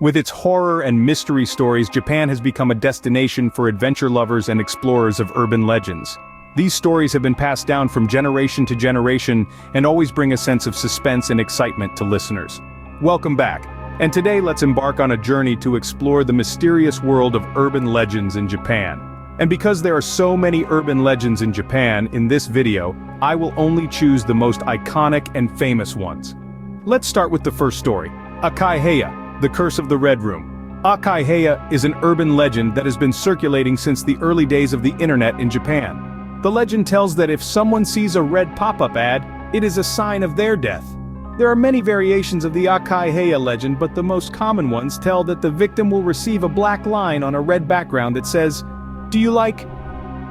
With its horror and mystery stories, Japan has become a destination for adventure lovers and explorers of urban legends. These stories have been passed down from generation to generation and always bring a sense of suspense and excitement to listeners. Welcome back, and today let's embark on a journey to explore the mysterious world of urban legends in Japan. And because there are so many urban legends in Japan, in this video, I will only choose the most iconic and famous ones. Let's start with the first story, Akai Heya, the Curse of the Red Room. Akai Heya is an urban legend that has been circulating since the early days of the internet in Japan. The legend tells that if someone sees a red pop-up ad, it is a sign of their death. There are many variations of the Akai Heya legend, but the most common ones tell that the victim will receive a black line on a red background that says, "Do you like?"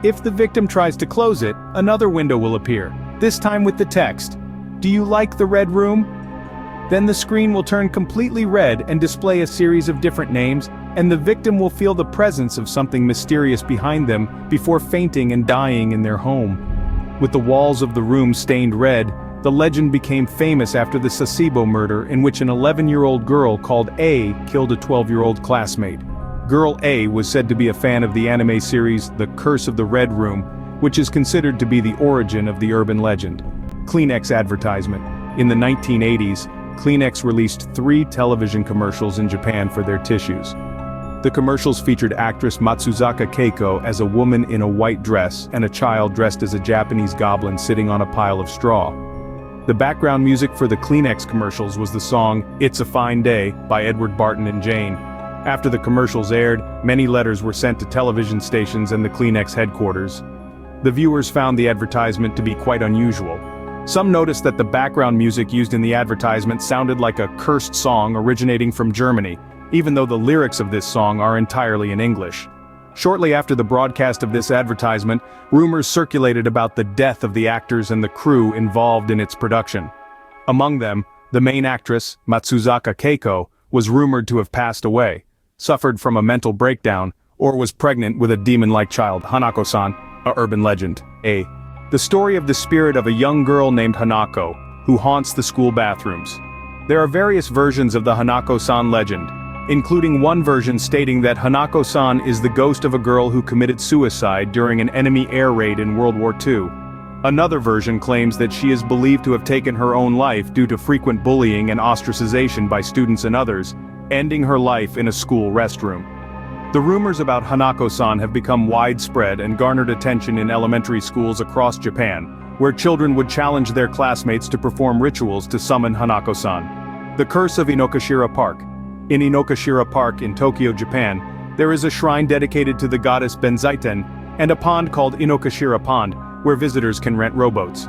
If the victim tries to close it, another window will appear, this time with the text, "Do you like the red room?" Then the screen will turn completely red and display a series of different names, and the victim will feel the presence of something mysterious behind them before fainting and dying in their home. With the walls of the room stained red, the legend became famous after the Sasebo murder, in which an 11-year-old girl called A killed a 12-year-old classmate. Girl A was said to be a fan of the anime series The Curse of the Red Room, which is considered to be the origin of the urban legend. Kleenex advertisement. In the 1980s, Kleenex released 3 television commercials in Japan for their tissues. The commercials featured actress Matsuzaka Keiko as a woman in a white dress and a child dressed as a Japanese goblin sitting on a pile of straw. The background music for the Kleenex commercials was the song "It's a Fine Day" by Edward Barton and Jane. After the commercials aired, many letters were sent to television stations and the Kleenex headquarters. The viewers found the advertisement to be quite unusual. Some noticed that the background music used in the advertisement sounded like a cursed song originating from Germany, even though the lyrics of this song are entirely in English. Shortly after the broadcast of this advertisement, rumors circulated about the death of the actors and the crew involved in its production. Among them, the main actress, Matsuzaka Keiko, was rumored to have passed away, suffered from a mental breakdown, or was pregnant with a demon-like child, Hanako-san, a urban legend. The story of the spirit of a young girl named Hanako, who haunts the school bathrooms. There are various versions of the Hanako-san legend, including one version stating that Hanako-san is the ghost of a girl who committed suicide during an enemy air raid in World War II. Another version claims that she is believed to have taken her own life due to frequent bullying and ostracization by students and others, ending her life in a school restroom. The rumors about Hanako-san have become widespread and garnered attention in elementary schools across Japan, where children would challenge their classmates to perform rituals to summon Hanako-san. The Curse of Inokashira Park. In Inokashira Park in Tokyo, Japan, there is a shrine dedicated to the goddess Benzaiten, and a pond called Inokashira Pond, where visitors can rent rowboats.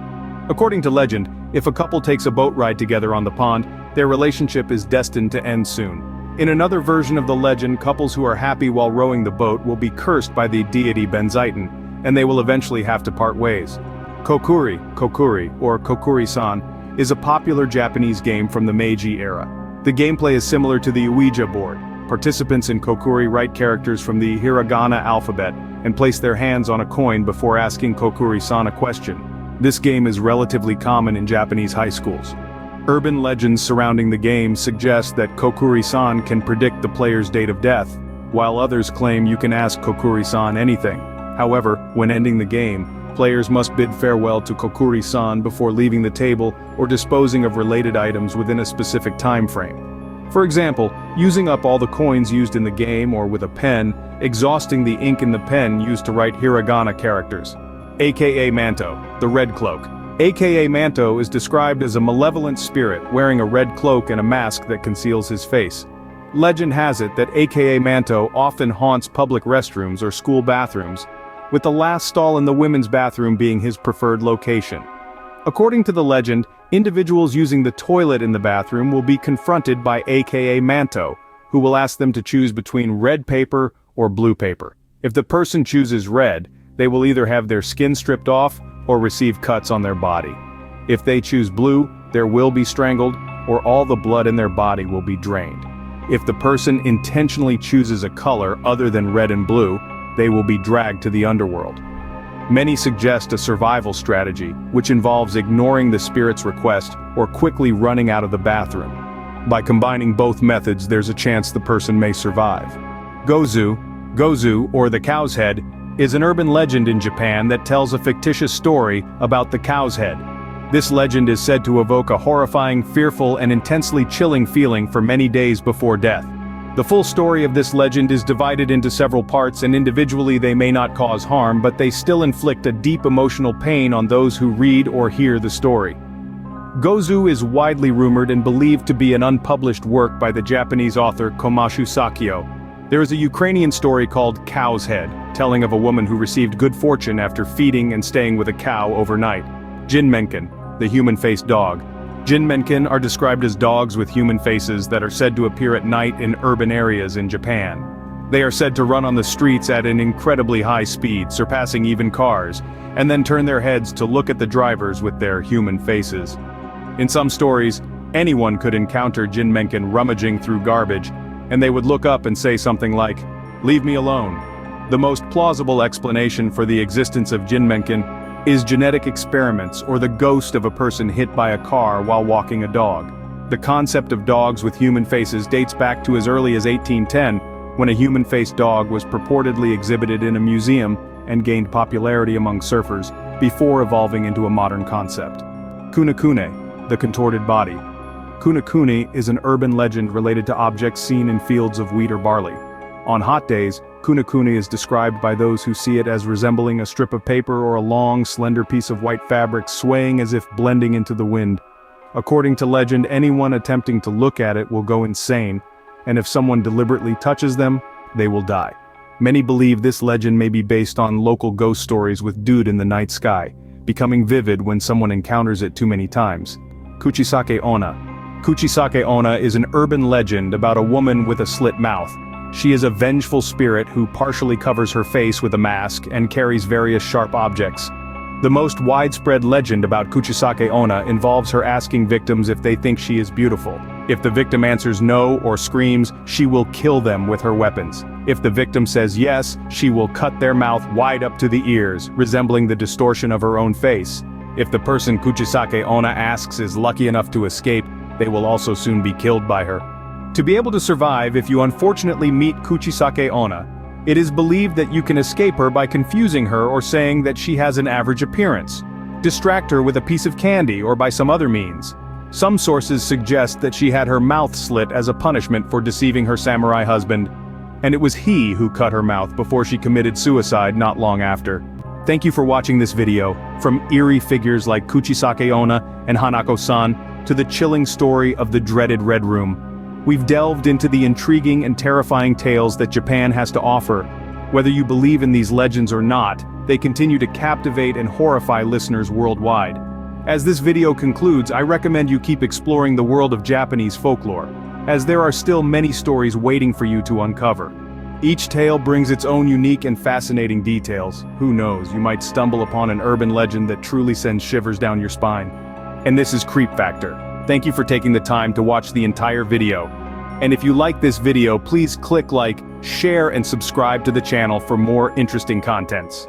According to legend, if a couple takes a boat ride together on the pond, their relationship is destined to end soon. In another version of the legend, couples who are happy while rowing the boat will be cursed by the deity Benzaiten, and they will eventually have to part ways. Kokuri, or Kokuri-san, is a popular Japanese game from the Meiji era. The gameplay is similar to the Ouija board. Participants in Kokuri write characters from the hiragana alphabet and place their hands on a coin before asking Kokuri-san a question. This game is relatively common in Japanese high schools. Urban legends surrounding the game suggest that Kokuri-san can predict the player's date of death, while others claim you can ask Kokuri-san anything. However, when ending the game, players must bid farewell to Kokuri-san before leaving the table or disposing of related items within a specific time frame. For example, using up all the coins used in the game or with a pen, exhausting the ink in the pen used to write hiragana characters. AKA Manto, the Red Cloak. AKA Manto is described as a malevolent spirit wearing a red cloak and a mask that conceals his face. Legend has it that AKA Manto often haunts public restrooms or school bathrooms, with the last stall in the women's bathroom being his preferred location. According to the legend, individuals using the toilet in the bathroom will be confronted by AKA Manto, who will ask them to choose between red paper or blue paper. If the person chooses red, they will either have their skin stripped off or receive cuts on their body. If they choose blue, they will be strangled, or all the blood in their body will be drained. If the person intentionally chooses a color other than red and blue, they will be dragged to the underworld. Many suggest a survival strategy, which involves ignoring the spirit's request or quickly running out of the bathroom. By combining both methods, there's a chance the person may survive. Gozu, or the cow's head, is an urban legend in Japan that tells a fictitious story about the cow's head. This legend is said to evoke a horrifying, fearful, and intensely chilling feeling for many days before death. The full story of this legend is divided into several parts, and individually they may not cause harm, but they still inflict a deep emotional pain on those who read or hear the story. Gozu is widely rumored and believed to be an unpublished work by the Japanese author Komashu Sakio. There is a Ukrainian story called Cow's Head, telling of a woman who received good fortune after feeding and staying with a cow overnight. Jinmenkin, the human-faced dog. Jinmenkin are described as dogs with human faces that are said to appear at night in urban areas in Japan. They are said to run on the streets at an incredibly high speed, surpassing even cars, and then turn their heads to look at the drivers with their human faces. In some stories, anyone could encounter Jinmenkin rummaging through garbage, and they would look up and say something like, "Leave me alone." The most plausible explanation for the existence of Jinmenkin is genetic experiments or the ghost of a person hit by a car while walking a dog. The concept of dogs with human faces dates back to as early as 1810, when a human-faced dog was purportedly exhibited in a museum and gained popularity among surfers, before evolving into a modern concept. Kunekune, the contorted body. Kunekune is an urban legend related to objects seen in fields of wheat or barley. On hot days, kunekune is described by those who see it as resembling a strip of paper or a long, slender piece of white fabric swaying as if blending into the wind. According to legend, anyone attempting to look at it will go insane, and if someone deliberately touches them, they will die. Many believe this legend may be based on local ghost stories with dude in the night sky, becoming vivid when someone encounters it too many times. Kuchisake Onna. Kuchisake Onna is an urban legend about a woman with a slit mouth. She is a vengeful spirit who partially covers her face with a mask and carries various sharp objects. The most widespread legend about Kuchisake Onna involves her asking victims if they think she is beautiful. If the victim answers no or screams, she will kill them with her weapons. If the victim says yes, she will cut their mouth wide up to the ears, resembling the distortion of her own face. If the person Kuchisake Onna asks is lucky enough to escape, they will also soon be killed by her. To be able to survive if you unfortunately meet Kuchisake Onna, it is believed that you can escape her by confusing her or saying that she has an average appearance. Distract her with a piece of candy or by some other means. Some sources suggest that she had her mouth slit as a punishment for deceiving her samurai husband, and it was he who cut her mouth before she committed suicide not long after. Thank you for watching this video. From eerie figures like Kuchisake Onna and Hanako-san, to the chilling story of the dreaded Red Room, we've delved into the intriguing and terrifying tales that Japan has to offer. Whether you believe in these legends or not, they continue to captivate and horrify listeners worldwide. As this video concludes, I recommend you keep exploring the world of Japanese folklore, as there are still many stories waiting for you to uncover. Each tale brings its own unique and fascinating details. Who knows, you might stumble upon an urban legend that truly sends shivers down your spine. And this is CreepFactor. Thank you for taking the time to watch the entire video. And if you like this video, please click like, share and subscribe to the channel for more interesting contents.